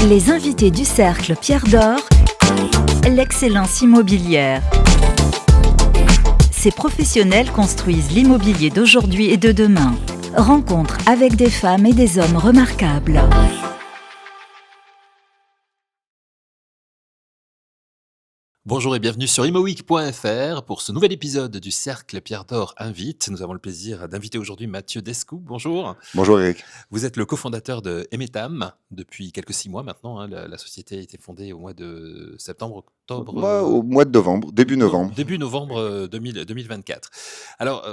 Les invités du Cercle Pierre d'Or, l'excellence immobilière. Ces professionnels construisent l'immobilier d'aujourd'hui et de demain. Rencontre avec des femmes et des hommes remarquables. Bonjour et bienvenue sur imoweek.fr pour ce nouvel épisode du Cercle Pierre d'Or Invite. Nous avons le plaisir d'inviter aujourd'hui Mathieu Descou. Bonjour. Bonjour Eric. Vous êtes le cofondateur de Emetam depuis quelques 6 mois maintenant. La société a été fondée au mois de septembre, octobre, Moi, au mois de novembre, début novembre. début novembre 2024. Alors,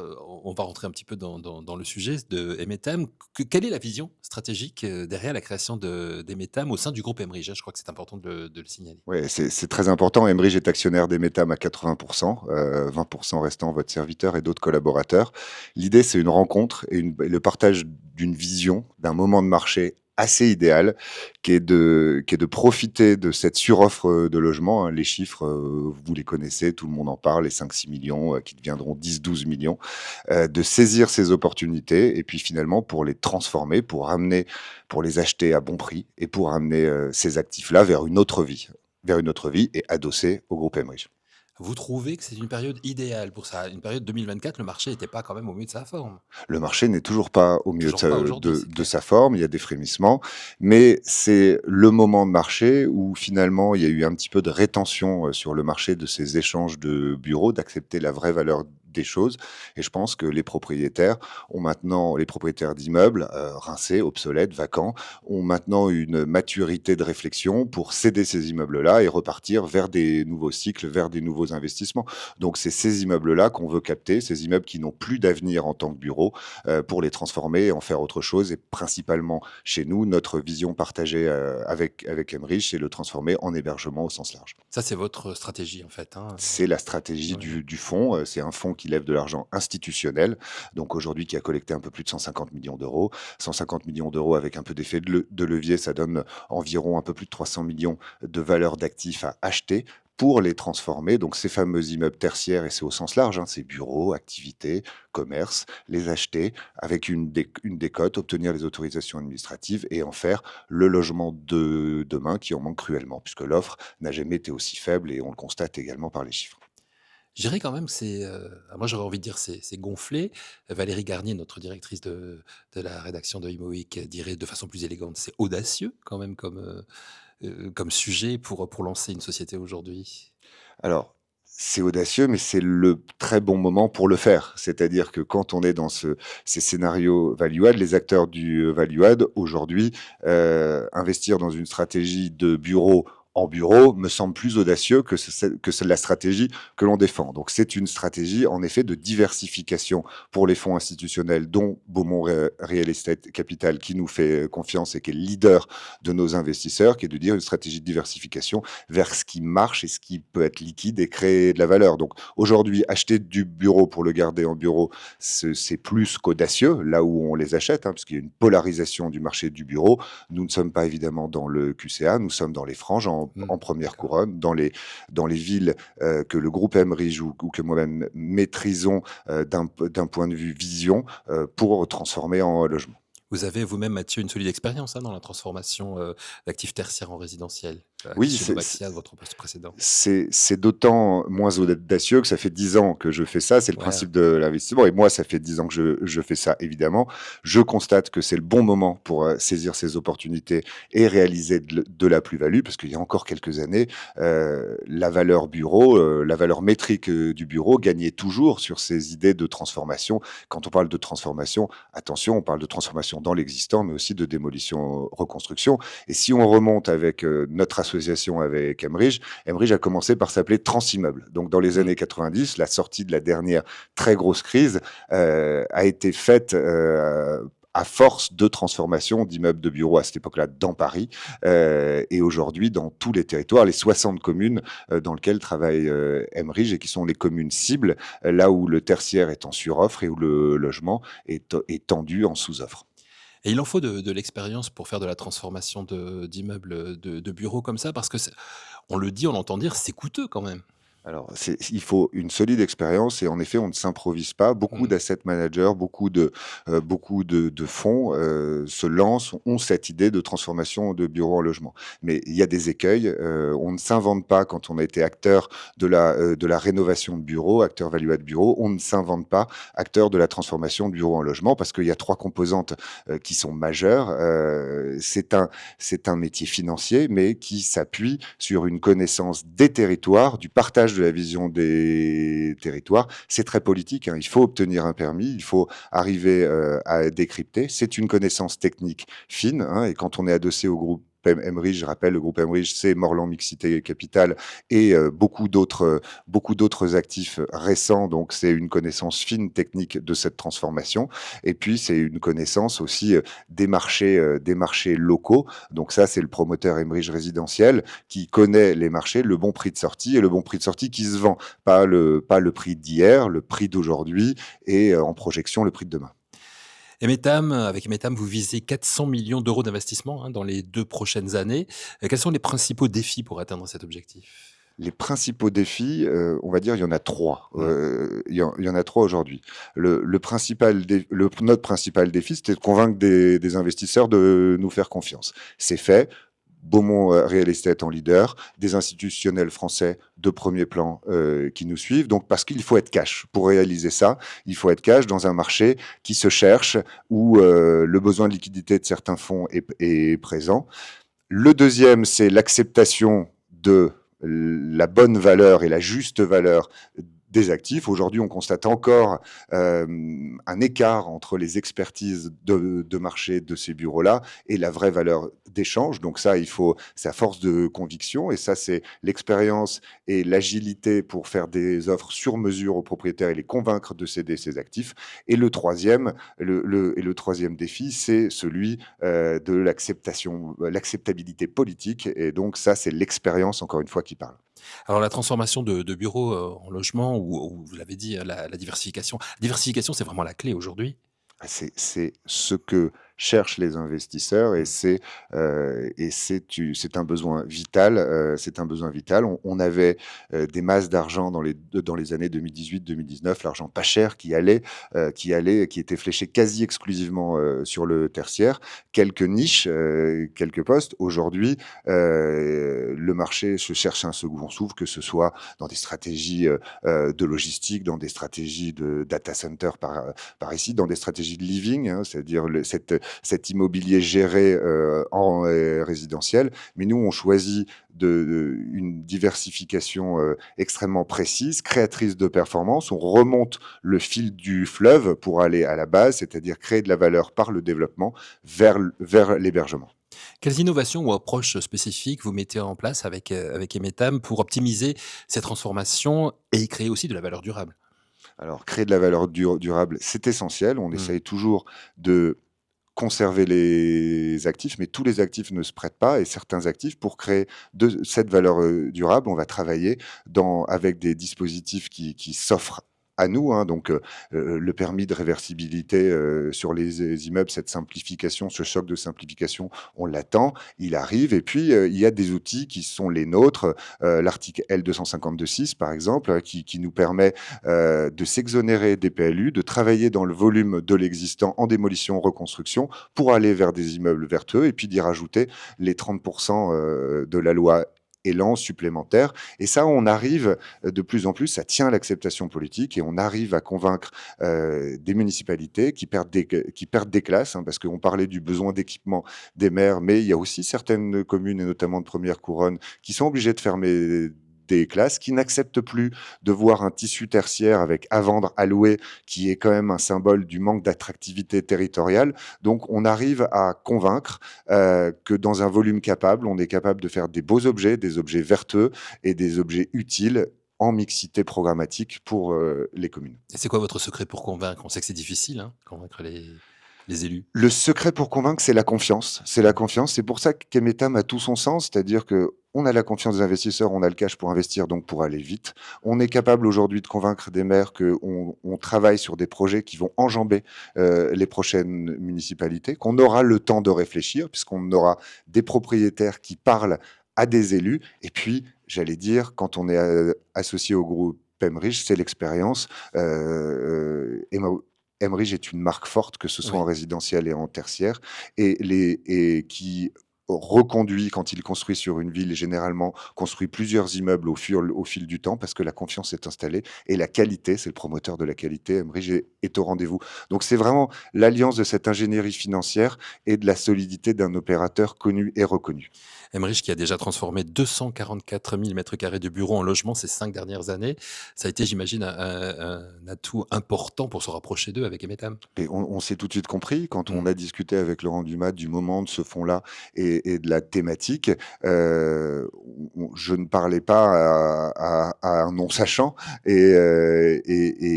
on va rentrer un petit peu dans le sujet de Emetam. Quelle est la vision stratégique derrière la création d'Emetam au sein du groupe Emery? Je crois que c'est important de le signaler. Ouais, c'est très important. Emery est actionnaire d'Emetam à 80%, 20% restant votre serviteur et d'autres collaborateurs. L'idée, c'est une rencontre et le partage d'une vision, d'un moment de marché assez idéal, qui est de profiter de cette suroffre de logements, hein. Les chiffres, vous les connaissez, tout le monde en parle, les 5-6 millions qui deviendront 10-12 millions, de saisir ces opportunités et puis finalement pour les transformer, pour les acheter à bon prix et pour amener ces actifs-là vers une autre vie et adossés au groupe Emery. Vous trouvez que c'est une période idéale pour ça? Une période 2024, le marché n'était pas quand même au mieux de sa forme. Le marché n'est toujours pas au mieux Toujours pas aujourd'hui, c'est de clair. sa forme, il y a des frémissements, mais c'est le moment de marché où finalement il y a eu un petit peu de rétention sur le marché de ces échanges de bureaux, d'accepter la vraie valeur des choses. Et je pense que les propriétaires d'immeubles rincés, obsolètes, vacants, ont maintenant une maturité de réflexion pour céder ces immeubles-là et repartir vers des nouveaux cycles, vers des nouveaux investissements. Donc c'est ces immeubles-là qu'on veut capter, ces immeubles qui n'ont plus d'avenir en tant que bureau, pour les transformer et en faire autre chose. Et principalement chez nous, notre vision partagée avec Emery, c'est le transformer en hébergement au sens large. Ça, c'est votre stratégie en fait, hein? C'est la stratégie Ouais. du fonds. C'est un fonds qui lève de l'argent institutionnel, donc aujourd'hui qui a collecté un peu plus de 150 millions d'euros. 150 millions d'euros avec un peu d'effet de levier, ça donne environ un peu plus de 300 millions de valeur d'actifs à acheter pour les transformer. Donc ces fameux immeubles tertiaires, et c'est au sens large, hein, ces bureaux, activités, commerces, les acheter avec une décote, obtenir les autorisations administratives et en faire le logement de demain qui en manque cruellement, puisque l'offre n'a jamais été aussi faible et on le constate également par les chiffres. Je dirais quand même que moi j'aurais envie de dire c'est gonflé. Valérie Garnier, notre directrice de la rédaction de Imo Week, dirait de façon plus élégante, c'est audacieux quand même comme sujet pour lancer une société aujourd'hui. Alors, c'est audacieux, mais c'est le très bon moment pour le faire. C'est-à-dire que quand on est dans ces scénarios value add, les acteurs du value add, aujourd'hui, investir dans une stratégie de bureau en bureau me semble plus audacieux que la stratégie que l'on défend. Donc c'est une stratégie en effet de diversification pour les fonds institutionnels, dont Beaumont Real Estate Capital, qui nous fait confiance et qui est le leader de nos investisseurs, qui est de dire une stratégie de diversification vers ce qui marche et ce qui peut être liquide et créer de la valeur. Donc aujourd'hui, acheter du bureau pour le garder en bureau, c'est plus qu'audacieux, là où on les achète, hein, parce qu'il y a une polarisation du marché du bureau. Nous ne sommes pas évidemment dans le QCA, nous sommes dans les franges, en première D'accord. couronne, dans les villes que le groupe Emery ou que moi-même maîtrisons d'un point de vue vision pour transformer en logement. Vous avez vous-même, Mathieu, une solide expérience hein, dans la transformation d'actifs tertiaires en résidentiel, Oui, chez Novaxia, votre poste précédent. c'est d'autant moins audacieux que ça fait 10 ans que je fais ça. C'est le Ouais, principe de l'investissement. Et moi, ça fait 10 ans que je fais ça, évidemment. Je constate que c'est le bon moment pour saisir ces opportunités et réaliser de la plus-value, parce qu'il y a encore quelques années, la valeur bureau, la valeur métrique du bureau gagnait toujours sur ces idées de transformation. Quand on parle de transformation, attention, on parle de transformation dans l'existant, mais aussi de démolition, reconstruction. Et si on remonte avec notre association avec Emery a commencé par s'appeler Transimmeuble. Donc dans les Mmh. années 90, la sortie de la dernière très grosse crise a été faite à force de transformation d'immeubles de bureaux à cette époque-là dans Paris et aujourd'hui dans tous les territoires, les 60 communes dans lesquelles travaille Emery et qui sont les communes cibles, là où le tertiaire est en suroffre et où le logement est tendu en sous-offre. Et il en faut de l'expérience pour faire de la transformation d'immeubles, de bureaux comme ça, parce que on le dit, on l'entend dire, c'est coûteux quand même. Alors, il faut une solide expérience et en effet, on ne s'improvise pas. Beaucoup Mmh. d'asset managers, beaucoup de fonds se lancent, ont cette idée de transformation de bureau en logement. Mais il y a des écueils. On ne s'invente pas quand on a été acteur de la rénovation de bureaux, acteur value-add bureau. On ne s'invente pas acteur de la transformation de bureau en logement parce qu'il y a trois composantes qui sont majeures. C'est un métier financier, mais qui s'appuie sur une connaissance des territoires, du partage de la vision des territoires. C'est très politique, hein. Il faut obtenir un permis, il faut arriver à décrypter. C'est une connaissance technique fine, hein, et quand on est adossé au groupe Emery, je rappelle, le groupe Emery, c'est Morland Mixité Capital et beaucoup d'autres actifs récents. Donc, c'est une connaissance fine technique de cette transformation. Et puis, c'est une connaissance aussi des marchés locaux. Donc ça, c'est le promoteur Emery Résidentiel qui connaît les marchés, le bon prix de sortie et le bon prix de sortie qui se vend, pas le prix d'hier, le prix d'aujourd'hui et en projection le prix de demain. Avec Emetam, vous visez 400 millions d'euros d'investissement, hein, dans les 2 prochaines années. Quels sont les principaux défis pour atteindre cet objectif? Les principaux défis, on va dire, il y en a trois. Mmh. Il y en a trois aujourd'hui. Notre principal défi, c'était de convaincre des investisseurs de nous faire confiance. C'est fait. Beaumont Real Estate en leader, des institutionnels français de premier plan qui nous suivent. Donc, parce qu'il faut être cash. Pour réaliser ça, il faut être cash dans un marché qui se cherche, où le besoin de liquidité de certains fonds est présent. Le deuxième, c'est l'acceptation de la bonne valeur et la juste valeur des actifs. Aujourd'hui, on constate encore un écart entre les expertises de marché de ces bureaux-là et la vraie valeur d'échange. Donc ça, c'est à force de conviction, et ça, c'est l'expérience et l'agilité pour faire des offres sur mesure aux propriétaires et les convaincre de céder ces actifs. Et le troisième défi, c'est celui de l'acceptabilité politique. Et donc ça, c'est l'expérience, encore une fois, qui parle. Alors la transformation de bureaux, en logement ou vous l'avez dit, hein, la diversification. La diversification, c'est vraiment la clé aujourd'hui? C'est ce que cherchent les investisseurs, et Mmh. c'est un besoin vital. C'est un besoin vital. On avait des masses d'argent dans les années 2018-2019, l'argent pas cher qui était fléché quasi exclusivement sur le tertiaire. Quelques niches, quelques postes. Aujourd'hui, le marché se cherche un second souffle, que ce soit dans des stratégies de logistique, dans des stratégies de data center par ici, dans des stratégies de living, hein, c'est-à-dire cet immobilier géré en résidentiel. Mais nous, on choisit une diversification extrêmement précise, créatrice de performance. On remonte le fil du fleuve pour aller à la base, c'est-à-dire créer de la valeur par le développement vers l'hébergement. Quelles innovations ou approches spécifiques vous mettez en place avec Emetam pour optimiser ces transformations et y créer aussi de la valeur durable? Alors, créer de la valeur durable, c'est essentiel. On Mmh. essaye toujours de conserver les actifs, mais tous les actifs ne se prêtent pas, et certains actifs, pour créer de cette valeur durable, on va travailler avec des dispositifs qui s'offrent à nous, hein. Donc, le permis de réversibilité sur les immeubles, cette simplification, ce choc de simplification, on l'attend, il arrive. Et puis, il y a des outils qui sont les nôtres, l'article L252.6, par exemple, qui nous permet de s'exonérer des PLU, de travailler dans le volume de l'existant en démolition, reconstruction, pour aller vers des immeubles vertueux, et puis d'y rajouter les 30% de la loi élan supplémentaire. Et ça, on arrive de plus en plus, ça tient à l'acceptation politique, et on arrive à convaincre des municipalités qui perdent des classes, hein, parce qu'on parlait du besoin d'équipement des maires, mais il y a aussi certaines communes, et notamment de première couronne, qui sont obligées de fermer des classes, qui n'acceptent plus de voir un tissu tertiaire avec à vendre, à louer, qui est quand même un symbole du manque d'attractivité territoriale. Donc, on arrive à convaincre que dans un volume capable, on est capable de faire des beaux objets, des objets vertueux et des objets utiles en mixité programmatique pour les communes. Et c'est quoi votre secret pour convaincre? On sait que c'est difficile, hein, convaincre les élus. Le secret pour convaincre, c'est la confiance. C'est la confiance. C'est pour ça qu'Emetam a tout son sens, c'est-à-dire que on a la confiance des investisseurs, on a le cash pour investir, donc pour aller vite. On est capable aujourd'hui de convaincre des maires qu'on travaille sur des projets qui vont enjamber les prochaines municipalités, qu'on aura le temps de réfléchir, puisqu'on aura des propriétaires qui parlent à des élus. Et puis, j'allais dire, quand on est associé au groupe Emmerich, c'est l'expérience. Emmerich est une marque forte, que ce soit en Oui. résidentiel et en tertiaire, et qui reconduit, quand il construit sur une ville, et généralement construit plusieurs immeubles au fil du temps, parce que la confiance est installée, et la qualité, c'est le promoteur de la qualité, Emmerich est au rendez-vous. Donc c'est vraiment l'alliance de cette ingénierie financière et de la solidité d'un opérateur connu et reconnu. Emmerich qui a déjà transformé 244 000 m² de bureaux en logements ces 5 dernières années. Ça a été, j'imagine, un atout important pour se rapprocher d'eux avec Emetam? Et on s'est tout de suite compris quand on Mmh. a discuté avec Laurent Dumas du moment, de ce fonds-là et de la thématique. Je ne parlais pas à un non-sachant et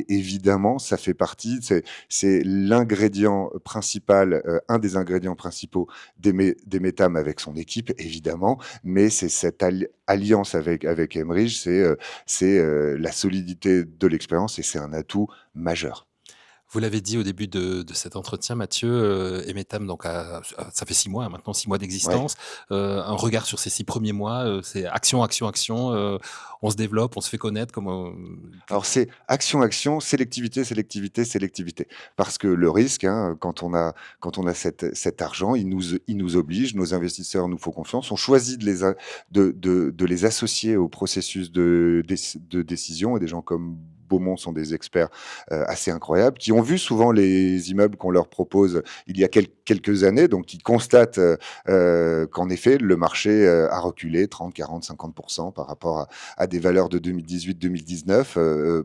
évidemment, ça fait partie, c'est l'ingrédient principal, un des ingrédients principaux d'Emetam avec son équipe, évidemment, mais c'est cette alliance avec Emmerich, c'est la solidité de l'expérience et c'est un atout majeur. Vous l'avez dit au début de cet entretien, Mathieu, Emetam donc ça fait 6 mois, hein, maintenant 6 mois Ouais. d'existence. Un regard sur ces 6 premiers mois, c'est action, action, action, on se développe, on se fait connaître, comment, Alors c'est action, action, sélectivité, sélectivité, sélectivité. Parce que le risque, hein, quand on a cet argent, il nous oblige, nos investisseurs nous font confiance. On choisit de les associer au processus de décision, et des gens comme Beaumont sont des experts assez incroyables, qui ont vu souvent les immeubles qu'on leur propose il y a quelques années, donc qui constatent qu'en effet, le marché a reculé 30, 40, 50% par rapport à des valeurs de 2018-2019,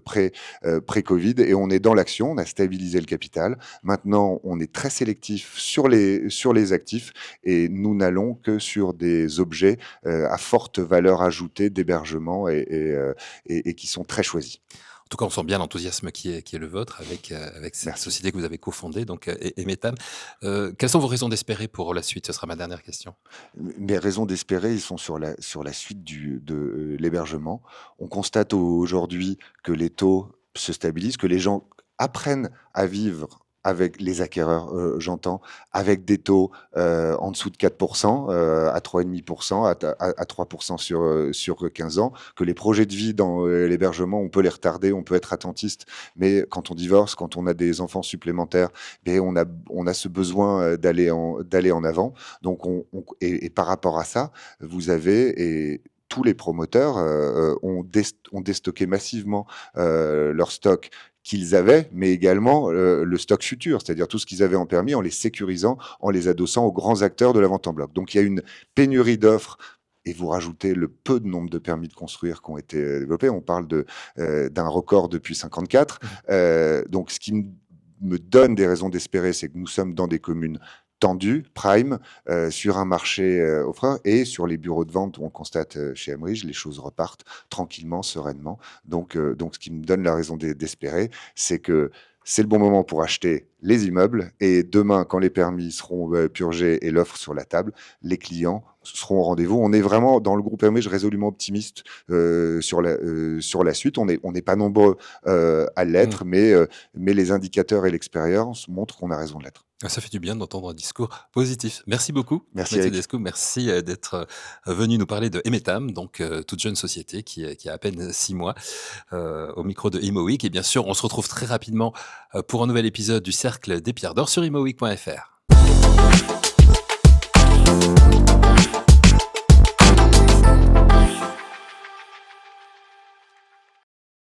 pré-Covid, et on est dans l'action, on a stabilisé le capital. Maintenant, on est très sélectif sur les actifs, et nous n'allons que sur des objets à forte valeur ajoutée d'hébergement et qui sont très choisis. en tout cas, on sent bien l'enthousiasme qui est le vôtre avec cette Merci. société que vous avez cofondée, donc Emetam. Quelles sont vos raisons d'espérer pour la suite? Ce sera ma dernière question. Mes raisons d'espérer, ils sont sur la suite de l'hébergement. On constate aujourd'hui que les taux se stabilisent, que les gens apprennent à vivre avec les acquéreurs, j'entends, avec des taux en dessous de 4%, à 3,5%, à 3% sur 15 ans, que les projets de vie dans l'hébergement, on peut les retarder, on peut être attentiste, mais quand on divorce, quand on a des enfants supplémentaires, ben on a ce besoin d'aller en avant. Donc et par rapport à ça, vous avez et tous les promoteurs ont déstocké massivement leur stock qu'ils avaient, mais également le stock futur, c'est-à-dire tout ce qu'ils avaient en permis, en les sécurisant, en les adossant aux grands acteurs de la vente en bloc. Donc il y a une pénurie d'offres, et vous rajoutez le peu de nombre de permis de construire qui ont été développés. On parle d'un record depuis 54. Donc ce qui me donne des raisons d'espérer, c'est que nous sommes dans des communes tendues, prime, sur un marché offreur, et sur les bureaux de vente où on constate chez Emmerich, les choses repartent tranquillement, sereinement. Donc ce qui me donne la raison d'espérer, c'est que c'est le bon moment pour acheter les immeubles, et demain, quand les permis seront purgés et l'offre sur la table, les clients seront au rendez-vous. On est vraiment, dans le groupe Emmerich, résolument optimiste sur la suite. On n'est pas nombreux à Mmh. l'être, mais les indicateurs et l'expérience montrent qu'on a raison de l'être. Ah, ça fait du bien d'entendre un discours positif. Merci beaucoup, Merci Mathieu Eric. Descou. Merci d'être venu nous parler de Emetam, donc toute jeune société qui a à peine 6 mois, au micro de Imo Week. Et bien sûr, on se retrouve très rapidement pour un nouvel épisode du Cercle des Pierres d'Or sur imoweek.fr.